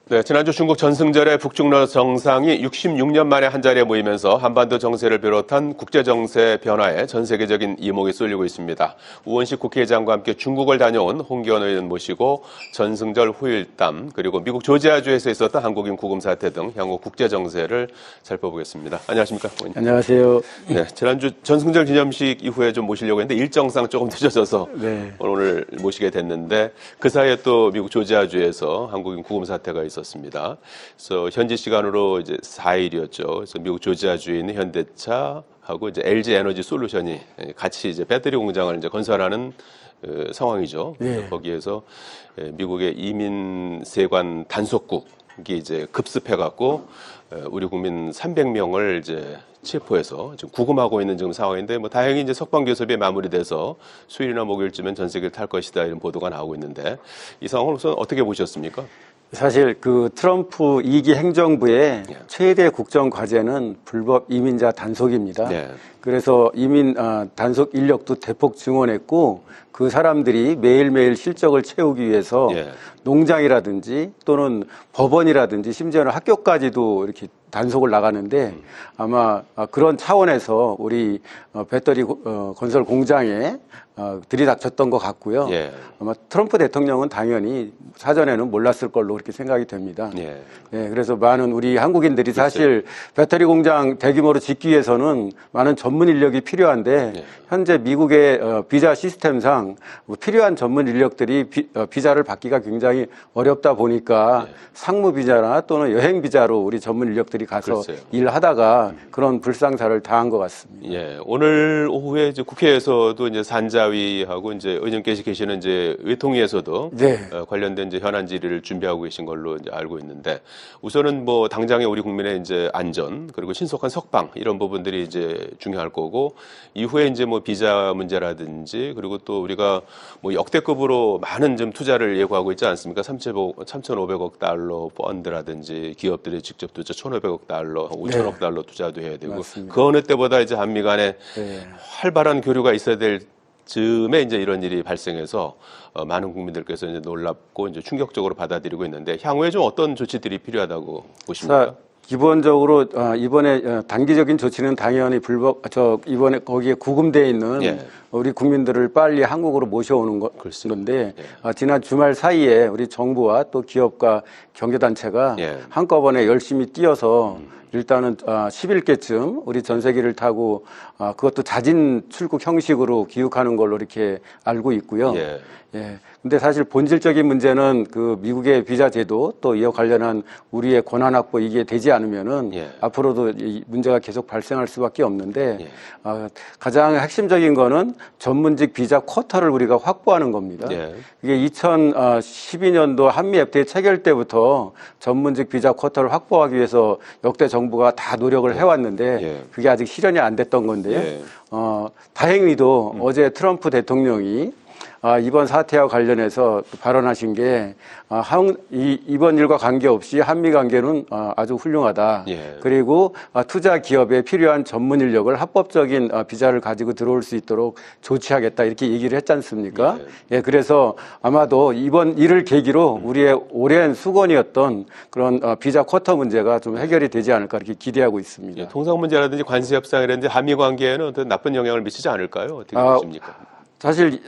네, 지난주 중국 전승절의 북중러 정상이 66년 만에 한자리에 모이면서 한반도 정세를 비롯한 국제 정세 변화에 전 세계적인 이목이 쏠리고 있습니다. 우원식 국회의장과 함께 중국을 다녀온 홍기원 의원 모시고 전승절 후일담 그리고 미국 조지아주에서 있었던 한국인 구금 사태 등 향후 국제 정세를 살펴보겠습니다. 안녕하십니까? 의원님. 안녕하세요. 네, 지난주 전승절 기념식 이후에 좀 모시려고 했는데 일정상 조금 늦어져서 네. 오늘 모시게 됐는데 그 사이에 또 미국 조지아주에서 한국인 구금 사태가 있었습니다. 그래서 현지 시간으로 이제 4일이었죠. 그래서 미국 조지아주에 있는 현대차하고 이제 LG 에너지 솔루션이 같이 이제 배터리 공장을 이제 건설하는 상황이죠. 네. 거기에서 미국의 이민 세관 단속국이 이제 급습해갖고 우리 국민 300명을 이제 체포해서 지금 구금하고 있는 지금 상황인데 뭐 다행히 이제 석방 교섭이 마무리돼서 수요일이나 목요일쯤엔 전세계를 탈 것이다 이런 보도가 나오고 있는데 이 상황을 우선 어떻게 보셨습니까? 사실 그 트럼프 2기 행정부의 예. 최대 국정 과제는 불법 이민자 단속입니다. 네. 그래서 이민 단속 인력도 대폭 증원했고 그 사람들이 매일매일 실적을 채우기 위해서 예. 농장이라든지 또는 법원이라든지 심지어는 학교까지도 이렇게 단속을 나가는데 아마 그런 차원에서 우리 배터리 건설 공장에 들이닥쳤던 것 같고요. 예. 아마 트럼프 대통령은 당연히 사전에는 몰랐을 걸로 그렇게 생각이 됩니다. 예. 네, 그래서 많은 우리 한국인들이 사실 배터리 공장 대규모로 짓기 위해서는 많은 전문 인력이 필요한데 예. 현재 미국의 비자 시스템상 필요한 전문 인력들이 비자를 받기가 굉장히 어렵다 보니까 상무 비자나 또는 여행 비자로 우리 전문 인력들이 가서 글쎄요. 일하다가 그런 불상사를 당한 것 같습니다. 예, 오늘 오후에 이제 국회에서도 이제 산자위하고 이제 의원님께서 계시는 이제 의통위에서도 네. 관련된 이제 현안 질의를 준비하고 계신 걸로 이제 알고 있는데 우선은 뭐 당장의 우리 국민의 이제 안전 그리고 신속한 석방 이런 부분들이 이제 중요할 거고 이후에 이제 뭐 비자 문제라든지 그리고 또 우리가 뭐 역대급으로 많은 좀 투자를 예고하고 있지 않습니까? 3,500억 달러 펀드라든지 기업들이 직접 투자 1,500억 달러, 5천억 달러 투자도 해야 되고 맞습니다. 그 어느 때보다 이제 한미 간에 네. 활발한 교류가 있어야 될 즈음에 이제 이런 일이 발생해서 많은 국민들께서 이제 놀랍고 이제 충격적으로 받아들이고 있는데 향후에 좀 어떤 조치들이 필요하다고 보십니까? 기본적으로 이번에 단기적인 조치는 당연히 이번에 거기에 구금되어 있는 예. 우리 국민들을 빨리 한국으로 모셔오는 건데 예. 지난 주말 사이에 우리 정부와 또 기업과 경제단체가 예. 한꺼번에 열심히 뛰어서 일단은 10일께쯤 우리 전세기를 타고 그것도 자진 출국 형식으로 귀국하는 걸로 이렇게 알고 있고요. 예. 예. 근데 사실 본질적인 문제는 그 미국의 비자 제도 또 이와 관련한 우리의 권한 확보 이게 되지 않으면은 예. 앞으로도 이 문제가 계속 발생할 수밖에 없는데 예. 가장 핵심적인 거는 전문직 비자 쿼터를 우리가 확보하는 겁니다. 예. 이게 2012년도 한미 FTA 체결 때부터 전문직 비자 쿼터를 확보하기 위해서 역대 정부가 다 노력을 해왔는데 예. 그게 아직 실현이 안 됐던 건데요. 예. 다행히도 어제 트럼프 대통령이 이번 사태와 관련해서 발언하신 게 이번 일과 관계없이 한미 관계는 아주 훌륭하다. 예. 그리고 투자 기업에 필요한 전문 인력을 합법적인 비자를 가지고 들어올 수 있도록 조치하겠다 이렇게 얘기를 했지 않습니까? 예, 그래서 아마도 이번 일을 계기로 우리의 오랜 수건이었던 그런 비자 쿼터 문제가 좀 해결이 되지 않을까 이렇게 기대하고 있습니다. 예. 통상 문제라든지 관세 협상이라든지 한미 관계에는 어떤 나쁜 영향을 미치지 않을까요? 어떻게 보십니까? 사실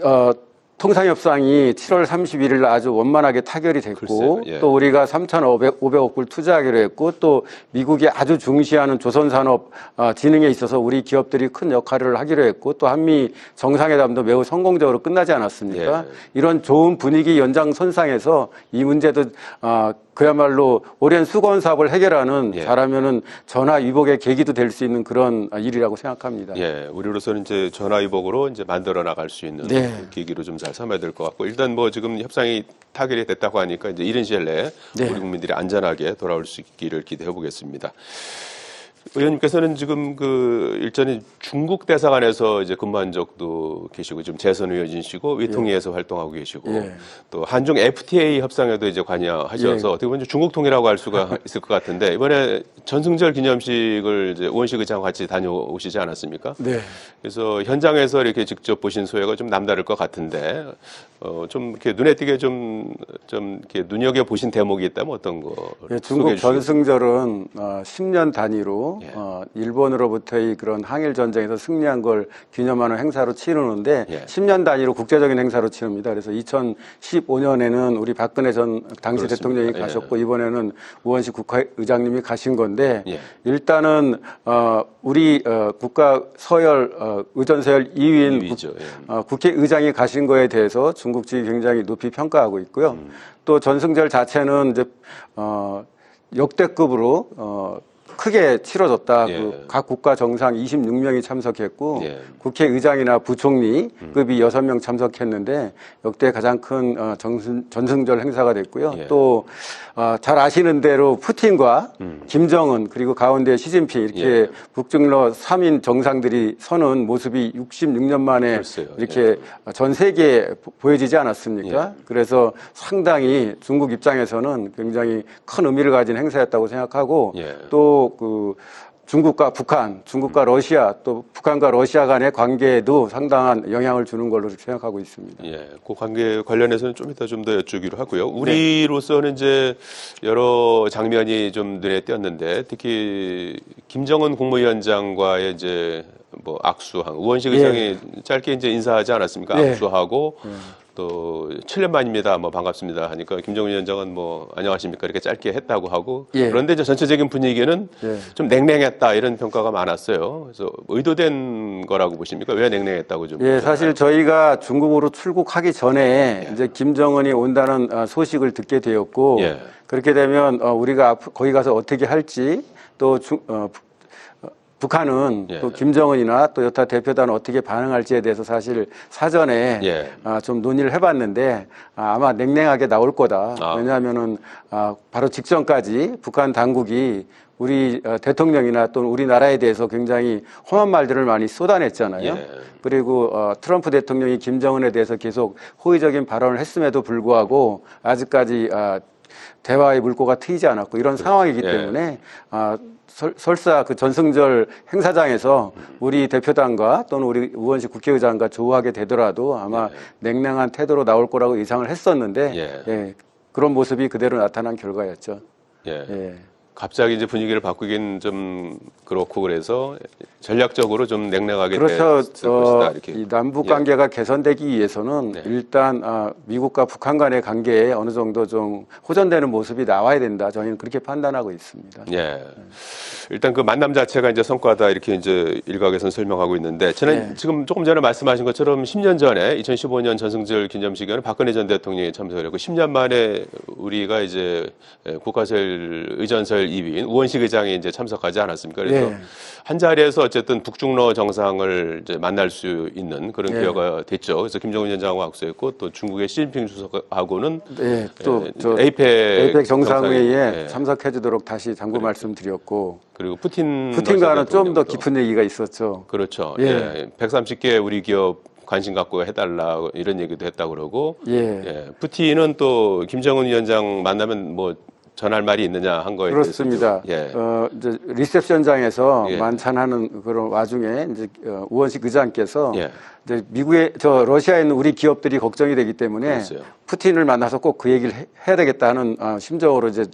통상협상이 7월 31일 날 아주 원만하게 타결이 됐고 글쎄요, 예. 또 우리가 3,500억 불 투자하기로 했고 또 미국이 아주 중시하는 조선산업 진흥에 있어서 우리 기업들이 큰 역할을 하기로 했고 또 한미 정상회담도 매우 성공적으로 끝나지 않았습니까? 예. 이런 좋은 분위기 연장선상에서 이 문제도 그야말로 오랜 수건 사업을 해결하는 예. 잘하면은 전화위복의 계기도 될 수 있는 그런 일이라고 생각합니다. 예, 우리로서는 이제 전화위복으로 이제 만들어 나갈 수 있는 네. 그 계기로 좀 잘 삼아야 될 것 같고 일단 뭐 지금 협상이 타결이 됐다고 하니까 이제 이른 시일 내에 네. 우리 국민들이 안전하게 돌아올 수 있기를 기대해 보겠습니다. 의원님께서는 지금 그 일전에 중국 대사관에서 이제 근무한 적도 계시고 지금 재선 의원이시고 위통위에서 활동하고 계시고 예. 또 한중 FTA 협상에도 이제 관여하셔서 예. 어떻게 보면 중국 통이라고 할 수가 있을 것 같은데 이번에 전승절 기념식을 이제 우원식 의장과 같이 다녀오시지 않았습니까? 네. 그래서 현장에서 이렇게 직접 보신 소회가 좀 남다를 것 같은데 좀 이렇게 눈에 띄게 좀 이렇게 눈여겨 보신 대목이 있다면 어떤 거? 예, 중국 전승절은 10년 단위로 예. 일본으로부터의 그런 항일 전쟁에서 승리한 걸 기념하는 행사로 치르는데 예. 10년 단위로 국제적인 행사로 치릅니다. 그래서 2015년에는 우리 박근혜 전 당시 그렇습니다. 대통령이 예. 가셨고 이번에는 우원식 국회의장님이 가신 건데 예. 일단은 우리 국가 서열 의전서열 2위인 위죠. 예. 국회의장이 가신 거에 대해서 중국 측이 굉장히 높이 평가하고 있고요. 또 전승절 자체는 이제 역대급으로 크게 치러졌다. 예. 그 각 국가 정상 26명이 참석했고 예. 국회의장이나 부총리급이 6명 참석했는데 역대 가장 큰 전승절 행사가 됐고요. 예. 또 잘 아시는 대로 푸틴과 김정은 그리고 가운데 시진핑 이렇게 예. 북중러 3인 정상들이 서는 모습이 66년 만에 글쎄요. 이렇게 전 세계에 보여지지 않았습니까? 예. 그래서 상당히 중국 입장에서는 굉장히 큰 의미를 가진 행사였다고 생각하고 예. 또 그 중국과 북한, 중국과 러시아 또 북한과 러시아 간의 관계에도 상당한 영향을 주는 걸로 생각하고 있습니다. 예, 그 관계 관련해서는 좀 이따 좀 더 여쭈기로 하고요. 우리로서는 이제 여러 장면이 좀 눈에 띄었는데 특히 김정은 국무위원장과의 이제 뭐 악수한 우원식 의장이 짧게 이제 인사하지 않았습니까? 예. 악수하고 또 7년 만입니다. 뭐 반갑습니다 하니까 김정은 위원장은 뭐 안녕하십니까 이렇게 짧게 했다고 하고 예. 그런데 이제 전체적인 분위기는 예. 좀 냉랭했다 이런 평가가 많았어요. 그래서 의도된 거라고 보십니까? 왜 냉랭했다고 좀? 예, 사실 저희가 중국으로 출국하기 전에 이제 김정은이 온다는 소식을 듣게 되었고 예. 그렇게 되면 우리가 거기 가서 어떻게 할지 또 북한은 예. 또 김정은이나 또 여타 대표단은 어떻게 반응할지에 대해서 사실 사전에 예. 좀 논의를 해봤는데 아마 냉랭하게 나올 거다. 아. 왜냐하면은 바로 직전까지 북한 당국이 우리 대통령이나 또는 우리나라에 대해서 굉장히 험한 말들을 많이 쏟아냈잖아요. 예. 그리고 트럼프 대통령이 김정은에 대해서 계속 호의적인 발언을 했음에도 불구하고 아직까지 대화의 물꼬가 트이지 않았고 이런 상황이기 예. 때문에 설사 그 전승절 행사장에서 우리 대표단과 또는 우리 우원식 국회의장과 조우하게 되더라도 아마 냉랭한 태도로 나올 거라고 예상을 했었는데 예, 그런 모습이 그대로 나타난 결과였죠. 예. 예. 갑자기 이제 분위기를 바꾸긴 좀 그렇고 그래서 전략적으로 좀 냉랭하게 그렇죠. 됐을 것이다 이렇게. 이 남북 관계가 개선되기 위해서는 네. 일단 미국과 북한 간의 관계에 어느 정도 좀 호전되는 모습이 나와야 된다. 저희는 그렇게 판단하고 있습니다. 예. 일단 그 만남 자체가 이제 성과다 이렇게 이제 일각에서는 설명하고 있는데 저는 네. 지금 조금 전에 말씀하신 것처럼 10년 전에 2015년 전승절 기념식에는 박근혜 전 대통령이 참석을 했고 10년 만에 우리가 이제 국가설 의전설 2위인 우원식 의장이 이제 참석하지 않았습니까? 그래서 네. 한 자리에서 어쨌든 북중러 정상을 이제 만날 수 있는 그런 네. 기회가 됐죠. 그래서 김정은 위원장하고 악수했고 또 중국의 시진핑 주석하고는 네, 또 에이펙 정상회의에 예. 참석해주도록 다시 당부 말씀드렸고 그리고 푸틴과는 좀 더 깊은 얘기가 있었죠. 그렇죠. 예. 예. 130개 우리 기업 관심 갖고 해달라 이런 얘기도 했다 그러고 예. 푸틴은 또 김정은 위원장 만나면 뭐 전할 말이 있느냐 한 거에 그렇습니다. 대해서도, 이제 리셉션장에서 예. 만찬하는 그런 와중에 이제 우원식 의장께서 예. 이제 러시아에 있는 우리 기업들이 걱정이 되기 때문에 그랬어요. 푸틴을 만나서 꼭 그 얘기를 해야 되겠다 하는 심정으로 이제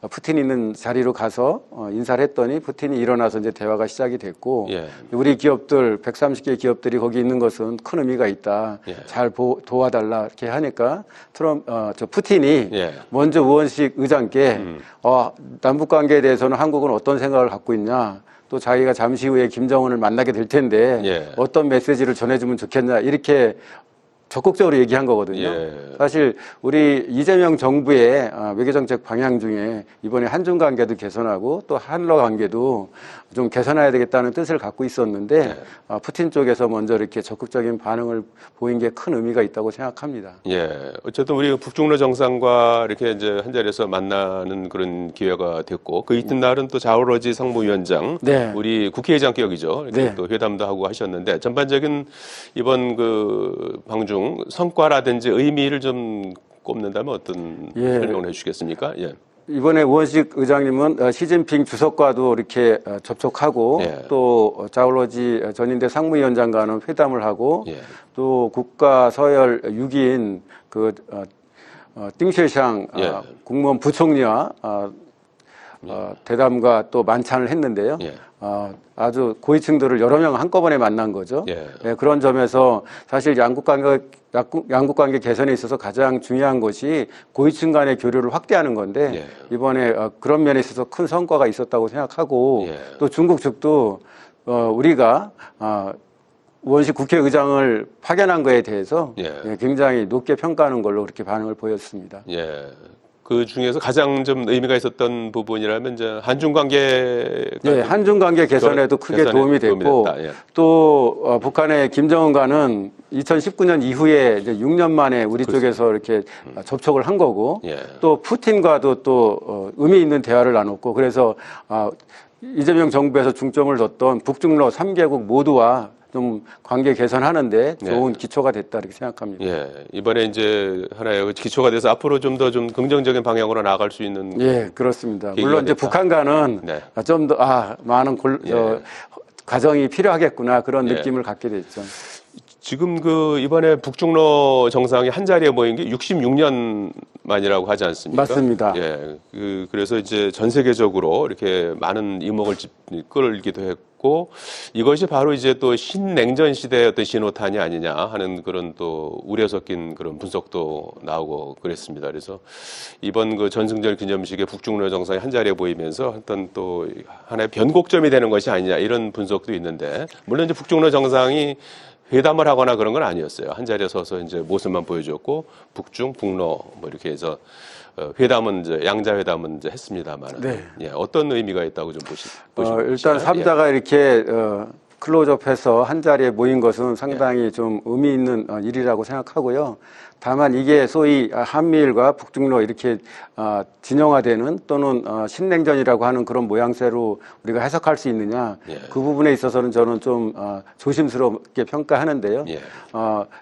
푸틴 있는 자리로 가서 인사를 했더니 푸틴이 일어나서 이제 대화가 시작이 됐고 예. 우리 기업들 130개 기업들이 거기 있는 것은 큰 의미가 있다. 예. 잘 도와달라 이렇게 하니까 푸틴이 예. 먼저 우원식 의장께 남북 관계에 대해서는 한국은 어떤 생각을 갖고 있냐. 또 자기가 잠시 후에 김정은을 만나게 될 텐데 예. 어떤 메시지를 전해주면 좋겠냐 이렇게 적극적으로 얘기한 거거든요. 예. 사실 우리 이재명 정부의 외교정책 방향 중에 이번에 한중 관계도 개선하고 또 한러 관계도 좀 개선해야 되겠다는 뜻을 갖고 있었는데 푸틴 쪽에서 먼저 이렇게 적극적인 반응을 보인 게 큰 의미가 있다고 생각합니다. 예. 어쨌든 우리 북중러 정상과 이렇게 이제 한 자리에서 만나는 그런 기회가 됐고 그 이튿날은 또 자오러지 상무위원장 네. 우리 국회의장 격이죠. 이렇게 네. 또 회담도 하고 하셨는데 전반적인 이번 그 방중 성과라든지 의미를 좀 꼽는다면 어떤 예. 설명을 해주시겠습니까? 예. 이번에 우원식 의장님은 시진핑 주석과도 이렇게 접촉하고 예. 또 자올러지 전인대 상무위원장과는 회담을 하고 예. 또 국가 서열 6위인 그 띵쉐샹 예. 국무원 부총리와 대담과 또 만찬을 했는데요. 예. 아주 고위층들을 여러 명 한꺼번에 만난 거죠. 예. 네, 그런 점에서 사실 양국 관계 개선에 있어서 가장 중요한 것이 고위층 간의 교류를 확대하는 건데 예. 이번에 그런 면에 있어서 큰 성과가 있었다고 생각하고 예. 또 중국 측도 우리가 우원식 국회의장을 파견한 거에 대해서 예. 굉장히 높게 평가하는 걸로 그렇게 반응을 보였습니다. 예. 그 중에서 가장 좀 의미가 있었던 부분이라면 이제 한중 관계 네, 한중 관계 개선에도 크게 도움이 됐고 예. 또 북한의 김정은과는 2019년 이후에 이제 6년 만에 우리 쪽에서 이렇게 접촉을 한 거고 예. 또 푸틴과도 또 의미 있는 대화를 나눴고 그래서 이재명 정부에서 중점을 뒀던 북중러 3개국 모두와 좀 관계 개선하는데 좋은 기초가 됐다 이렇게 생각합니다. 예, 이번에 이제 하나의 기초가 돼서 앞으로 좀 더 좀 긍정적인 방향으로 나아갈 수 있는. 예, 그렇습니다. 물론 이제 북한과는 네. 좀 더 많은 과정이 필요하겠구나 그런 예. 느낌을 갖게 됐죠. 지금 그 이번에 북중러 정상이 한 자리에 모인 게 66년 만이라고 하지 않습니까? 맞습니다. 예, 그래서 이제 전 세계적으로 이렇게 많은 이목을 끌기도 했고 이것이 바로 이제 또 신냉전 시대의 어떤 신호탄이 아니냐 하는 그런 또 우려 섞인 그런 분석도 나오고 그랬습니다. 그래서 이번 그 전승절 기념식에 북중러 정상이 한 자리에 모이면서 어떤 또 하나의 변곡점이 되는 것이 아니냐 이런 분석도 있는데 물론 이제 북중러 정상이 회담을 하거나 그런 건 아니었어요. 한 자리에 서서 이제 모습만 보여줬고 북중, 북러 뭐 이렇게 해서 회담은 이제 양자 회담은 이제 했습니다만 네. 예, 어떤 의미가 있다고 좀 보시나요? 일단 3자가 이렇게 클로즈업해서 한 자리에 모인 것은 상당히 좀 의미 있는 일이라고 생각하고요. 다만 이게 소위 한미일과 북중러 이렇게 진영화되는 또는 신냉전이라고 하는 그런 모양새로 우리가 해석할 수 있느냐 그 부분에 있어서는 저는 좀 조심스럽게 평가하는데요.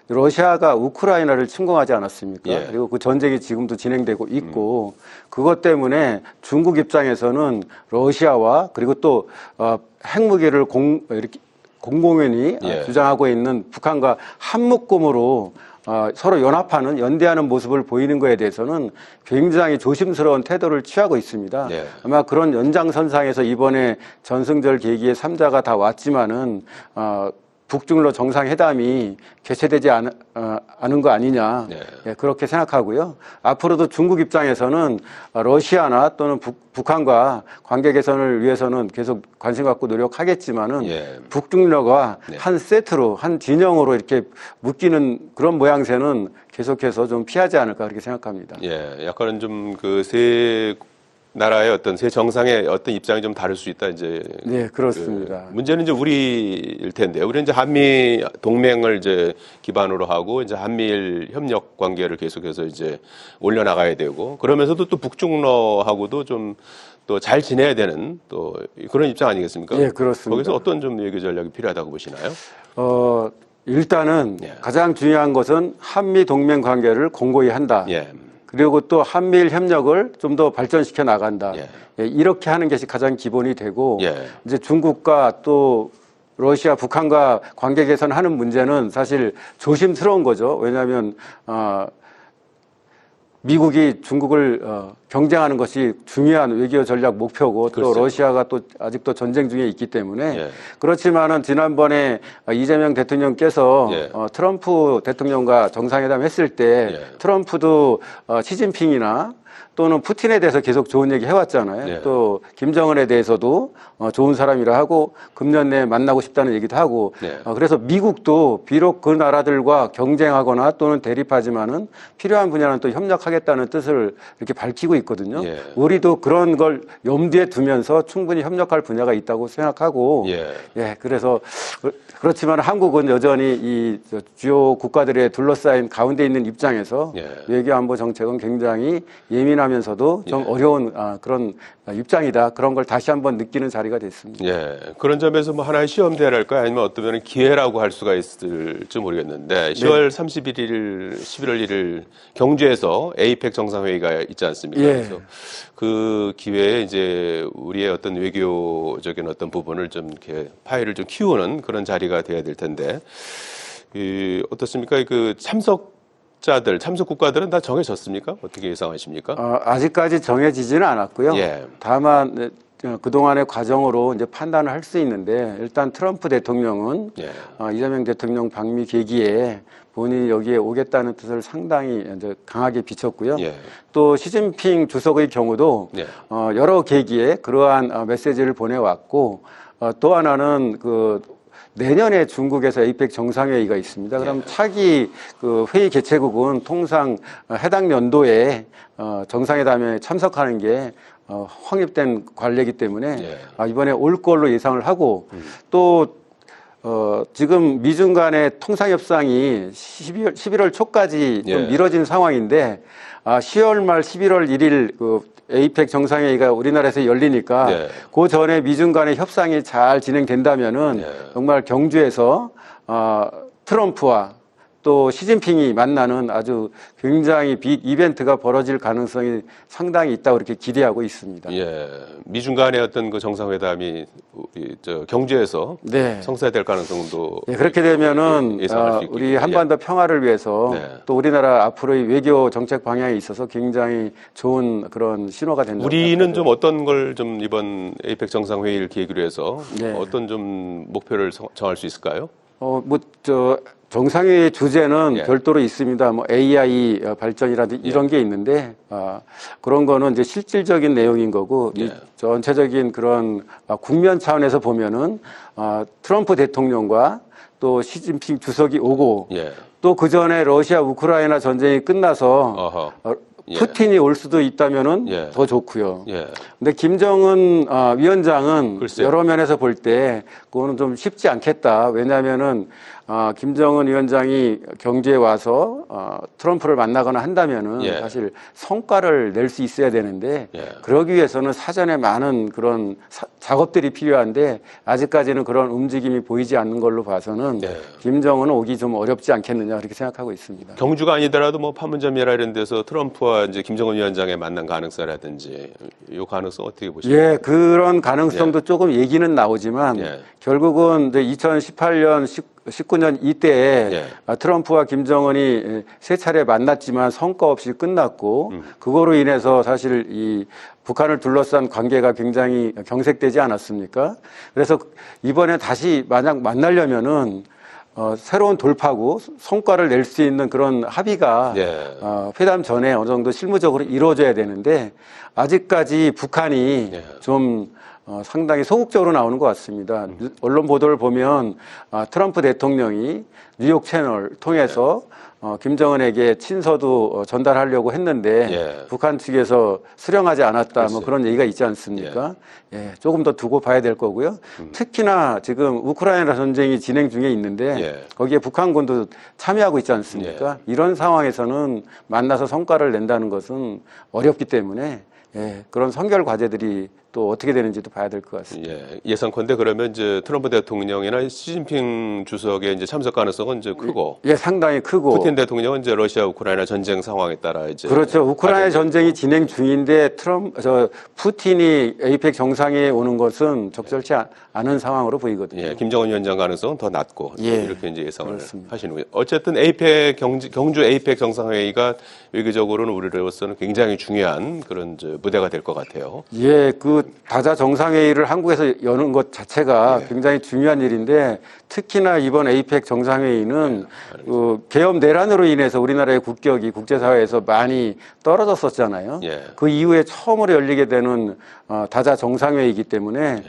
러시아가 우크라이나를 침공하지 않았습니까? 그리고 그 전쟁이 지금도 진행되고 있고 그것 때문에 중국 입장에서는 러시아와 그리고 또 핵무기를 이렇게 공공연히 주장하고 있는 북한과 한 묶음으로 서로 연합하는 연대하는 모습을 보이는 것에 대해서는 굉장히 조심스러운 태도를 취하고 있습니다. 아마 그런 연장선상에서 이번에 전승절 계기에 3자가 다 왔지만은 북중러 정상회담이 개최되지 않은 거 아니냐 그렇게 생각하고요. 앞으로도 중국 입장에서는 러시아나 또는 북한과 관계 개선을 위해서는 계속 관심 갖고 노력하겠지만은 북중러가 한 세트로 한 진영으로 이렇게 묶이는 그런 모양새는 계속해서 좀 피하지 않을까 그렇게 생각합니다. 예, 약간은 좀 그 세 나라의 어떤 세 정상의 어떤 입장이 좀 다를 수 있다 이제. 네, 그렇습니다. 문제는 이제 우리일 텐데, 우리는 이제 한미 동맹을 이제 기반으로 하고 이제 한미일 협력 관계를 계속해서 이제 올려나가야 되고, 그러면서도 또 북중러하고도 좀 또 잘 지내야 되는 또 그런 입장 아니겠습니까? 네, 그렇습니다. 거기서 어떤 좀 외교 전략이 필요하다고 보시나요? 일단은 가장 중요한 것은 한미 동맹 관계를 공고히 한다. 그리고 또 한미일 협력을 좀 더 발전시켜 나간다. 이렇게 하는 것이 가장 기본이 되고 이제 중국과 또 러시아, 북한과 관계 개선하는 문제는 사실 조심스러운 거죠. 왜냐하면 미국이 중국을 경쟁하는 것이 중요한 외교 전략 목표고 또 러시아가 또 아직도 전쟁 중에 있기 때문에 그렇지만은 지난번에 이재명 대통령께서 트럼프 대통령과 정상회담 했을 때 트럼프도 시진핑이나 또는 푸틴에 대해서 계속 좋은 얘기 해왔잖아요. 네. 또 김정은에 대해서도 좋은 사람이라 하고 금년 내에 만나고 싶다는 얘기도 하고 네. 그래서 미국도 비록 그 나라들과 경쟁하거나 또는 대립하지만은 필요한 분야는 또 협력하겠다는 뜻을 이렇게 밝히고 있거든요. 예. 우리도 그런 걸 염두에 두면서 충분히 협력할 분야가 있다고 생각하고 예. 그래서 그렇지만 한국은 여전히 이 주요 국가들에 둘러싸인 가운데 있는 입장에서 예. 외교 안보 정책은 굉장히 예민하면서도 좀 어려운 그런 입장이다. 그런 걸 다시 한번 느끼는 자리가 됐습니다. 예. 그런 점에서 뭐 하나의 시험대랄까요? 아니면 어떤 면은 기회라고 할 수가 있을지 모르겠는데 10월 31일, 11월 1일 경주에서 에이펙 정상회의가 있지 않습니까? 예. 그래서 그 기회에 이제 우리의 어떤 외교적인 어떤 부분을 좀 이렇게 파일을 좀 키우는 그런 자리가 돼야 될 텐데 어떻습니까? 그 참석 국가들은 다 정해졌습니까? 어떻게 예상하십니까? 아직까지 정해지지는 않았고요. 예. 다만 그동안의 과정으로 이제 판단을 할 수 있는데 일단 트럼프 대통령은 예. 이재명 대통령 방미 계기에 본인이 여기에 오겠다는 뜻을 상당히 이제 강하게 비췄고요. 예. 또 시진핑 주석의 경우도 예. 여러 계기에 그러한 메시지를 보내왔고 또 하나는 내년에 중국에서 에이펙 정상회의가 있습니다. 그럼 차기 그 회의 개최국은 통상 해당 연도에 정상회담에 참석하는 게 확립된 관례이기 때문에 이번에 올 걸로 예상을 하고 또 지금 미중 간의 통상협상이 11월 초까지 좀 미뤄진 상황인데 10월 말 11월 1일 그 에이펙 정상회의가 우리나라에서 열리니까 그 전에 미중 간의 협상이 잘 진행된다면은 정말 경주에서 트럼프와 또 시진핑이 만나는 아주 굉장히 빅 이벤트가 벌어질 가능성이 상당히 있다고 이렇게 기대하고 있습니다. 예, 미중 간의 어떤 그 정상회담이 경주에서 성사될 가능성도 그렇게 되면은 예상할 수 우리 한반도 평화를 위해서 또 우리나라 앞으로의 외교 정책 방향에 있어서 굉장히 좋은 그런 신호가 된다. 우리는 좀 어떤 걸 좀 이번 에이펙 정상회의를 계기로 해서 어떤 좀 목표를 정할 수 있을까요? 정상회의 주제는 별도로 있습니다. 뭐 AI 발전이라든지 이런 게 있는데 그런 거는 이제 실질적인 내용인 거고 이 전체적인 그런 국면 차원에서 보면은 트럼프 대통령과 또 시진핑 주석이 오고 또 그 전에 러시아 우크라이나 전쟁이 끝나서 푸틴이 올 수도 있다면은 더 좋고요. 근데 김정은 위원장은 글쎄요. 여러 면에서 볼 때 그거는 좀 쉽지 않겠다. 왜냐하면은 김정은 위원장이 경주에 와서 트럼프를 만나거나 한다면은 사실 성과를 낼 수 있어야 되는데 그러기 위해서는 사전에 많은 그런 작업들이 필요한데 아직까지는 그런 움직임이 보이지 않는 걸로 봐서는 김정은은 오기 좀 어렵지 않겠느냐 그렇게 생각하고 있습니다. 경주가 아니더라도 뭐 판문점이라 이런 데서 트럼프와 이제 김정은 위원장의 만난 가능성이라든지 이 가능성 어떻게 보십니까? 그런 가능성도 조금 얘기는 나오지만 결국은 이제 2018년 19년 이때에 트럼프와 김정은이 세 차례 만났지만 성과 없이 끝났고 그거로 인해서 사실 이 북한을 둘러싼 관계가 굉장히 경색되지 않았습니까? 그래서 이번에 다시 만약 만나려면은 새로운 돌파구, 성과를 낼 수 있는 그런 합의가 회담 전에 어느 정도 실무적으로 이루어져야 되는데 아직까지 북한이 좀 상당히 소극적으로 나오는 것 같습니다. 언론 보도를 보면 트럼프 대통령이 뉴욕 채널 통해서 김정은에게 친서도 전달하려고 했는데 북한 측에서 수령하지 않았다 뭐 그런 얘기가 있지 않습니까? 조금 더 두고 봐야 될 거고요. 특히나 지금 우크라이나 전쟁이 진행 중에 있는데 거기에 북한군도 참여하고 있지 않습니까? 이런 상황에서는 만나서 성과를 낸다는 것은 어렵기 때문에 그런 선결 과제들이 또 어떻게 되는지도 봐야 될 것 같습니다. 예상컨대 그러면 이제 트럼프 대통령이나 시진핑 주석의 이제 참석 가능성은 이제 크고, 상당히 크고, 푸틴 대통령은 이제 러시아 우크라이나 전쟁 상황에 따라 이제 그렇죠. 우크라이나 전쟁이 진행 중인데 푸틴이 에이펙 정상회의에 오는 것은 적절치 않은 상황으로 보이거든요. 김정은 위원장 가능성은 더 낮고 이렇게 이제 예상을 하시는군요. 어쨌든 에이펙 경주 에이펙 정상회의가 외교적으로는 우리로서는 굉장히 중요한 그런 이제 무대가 될 것 같아요. 그 다자 정상회의를 한국에서 여는 것 자체가 굉장히 중요한 일인데 특히나 이번 에이펙 정상회의는 그 계엄 내란으로 인해서 우리나라의 국격이 국제사회에서 많이 떨어졌었잖아요. 예. 그 이후에 처음으로 열리게 되는 다자 정상회의이기 때문에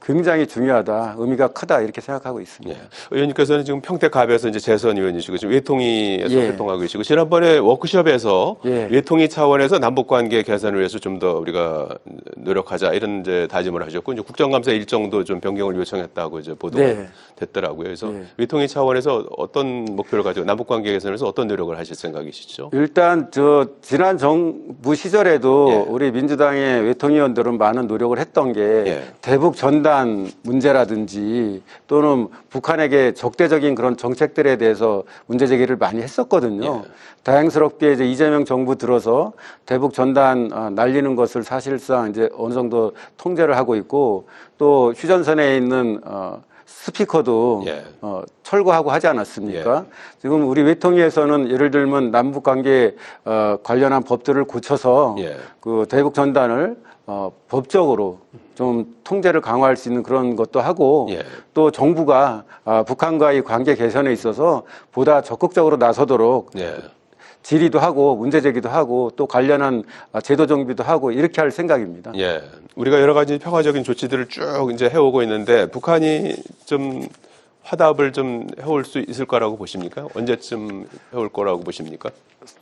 굉장히 중요하다, 의미가 크다 이렇게 생각하고 있습니다. 예. 의원님께서는 지금 평택갑에서 이제 재선 의원이시고 지금 외통위에서 예. 활동하고 계시고 지난번에 워크숍에서 예. 외통위 차원에서 남북관계 개선을 위해서 좀 더 우리가 노력하자 이런 이제 다짐을 하셨고 이제 국정감사 일정도 좀 변경을 요청했다고 이제 보도가 네. 됐더라고요. 그래서 네. 외통위 차원에서 어떤 목표를 가지고 남북관계 개선에서 어떤 노력을 하실 생각이시죠? 일단 저 지난 정부 시절에도 예. 우리 민주당의 외통위원들은 많은 노력을 했던 게 예. 대북 전단 문제라든지 또는 북한에게 적대적인 그런 정책들에 대해서 문제 제기를 많이 했었거든요. 예. 다행스럽게 이제 이재명 정부 들어서 대북 전단 날리는 것을 사실상 이제 어느 정도 통제를 하고 있고 또 휴전선에 있는 스피커도 예. 철거하고 하지 않았습니까? 지금 우리 외통위에서는 예를 들면 남북 관계 관련한 법들을 고쳐서 예. 그 대북 전단을 법적으로 좀 통제를 강화할 수 있는 그런 것도 하고 예. 또 정부가 북한과의 관계 개선에 있어서 보다 적극적으로 나서도록 예. 질의도 하고 문제 제기도 하고 또 관련한 제도 정비도 하고 이렇게 할 생각입니다. 예. 우리가 여러 가지 평화적인 조치들을 쭉 이제 해오고 있는데 북한이 좀 화답을 좀 해올 수 있을 거라고 보십니까? 언제쯤 해올 거라고 보십니까?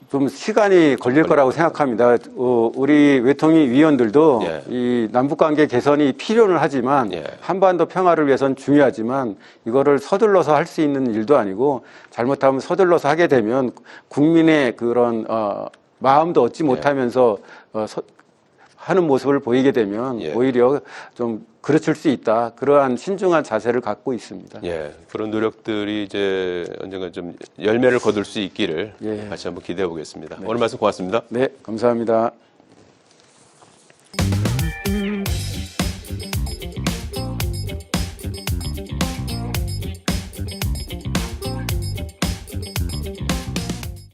좀 시간이 걸릴 거라고 생각합니다. 우리 외통위 위원들도 예. 이 남북관계 개선이 필요는 하지만 예. 한반도 평화를 위해서는 중요하지만 이거를 서둘러서 할 수 있는 일도 아니고 잘못하면 서둘러서 하게 되면 국민의 그런 마음도 얻지 못하면서 하는 모습을 보이게 되면 예. 오히려 좀 그르칠 수 있다. 그러한 신중한 자세를 갖고 있습니다. 예. 그런 노력들이 이제 언젠가 좀 열매를 거둘 수 있기를 예. 같이 한번 기대해 보겠습니다. 오늘 말씀 고맙습니다. 네, 감사합니다.